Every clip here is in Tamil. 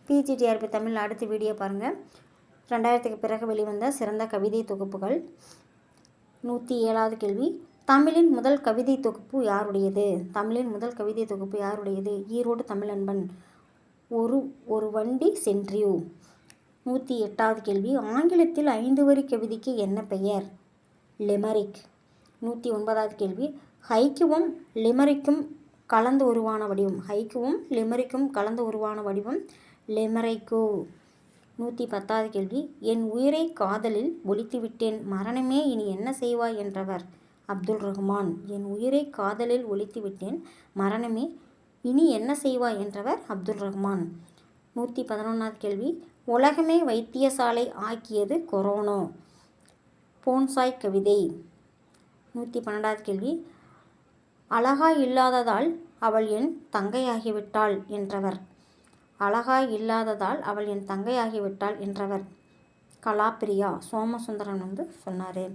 பிஜிடிஆர்பி தமிழ் அடுத்த வீடியோ பாருங்கள். 2000க்கு பிறகு வெளிவந்த சிறந்த கவிதை தொகுப்புகள். 107வது கேள்வி, தமிழின் முதல் கவிதை தொகுப்பு யாருடையது? தமிழின் முதல் கவிதை தொகுப்பு யாருடையது? ஈரோடு தமிழன்பன். ஒரு வண்டி சென்றியூ. 108வது கேள்வி, ஆங்கிலத்தில் 5 வரி கவிதைக்கு என்ன பெயர்? லிமரிக். 109வது கேள்வி, ஹைக்கூவும் லிமரிக்கும் கலந்து உருவான வடிவம். ஹைக்கூவும் லிமரிக்கும் கலந்து உருவான வடிவம் லிமரைக்கு. 110வது கேள்வி, என் உயிரை காதலில் ஒளித்துவிட்டேன், மரணமே இனி என்ன செய்வாய் என்றவர்? அப்துல் ரஹ்மான். என் உயிரை காதலில் ஒளித்துவிட்டேன், மரணமே இனி என்ன செய்வாய் என்றவர் அப்துல் ரஹ்மான். 111வது கேள்வி, உலகமே வைத்தியசாலை ஆக்கியது கொரோனா. போன்சாய் கவிதை. 112வது கேள்வி, அழகாய் இல்லாததால் அவள் என் தங்கையாகிவிட்டாள் என்றவர். அழகாய் இல்லாததால் அவள் என் தங்கையாகிவிட்டாள் என்றவர் கலாப்பிரியா. சோமசுந்தரன் சொன்னார்.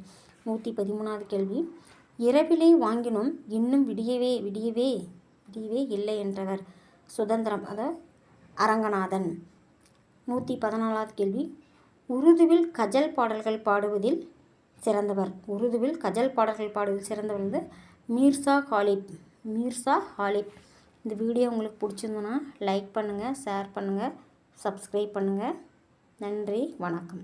113வது கேள்வி, இரவிலே வாங்கினோம் இன்னும் விடியவே விடியவே விடியவே இல்லை என்றவர் சுதந்திரம், அரங்கநாதன். 114வது கேள்வி, உருதுவில் கஜல் பாடல்கள் பாடுவதில் சிறந்தவர். உருதுவில் கஜல் பாடல்கள் பாடுவதில் சிறந்தவர் மீர்சா காலிப். மீர்சா காலிப். இந்த வீடியோ உங்களுக்கு பிடிச்சிருந்ததுன்னா லைக் பண்ணுங்கள், ஷேர் பண்ணுங்கள், சப்ஸ்கிரைப் பண்ணுங்கள். நன்றி, வணக்கம்.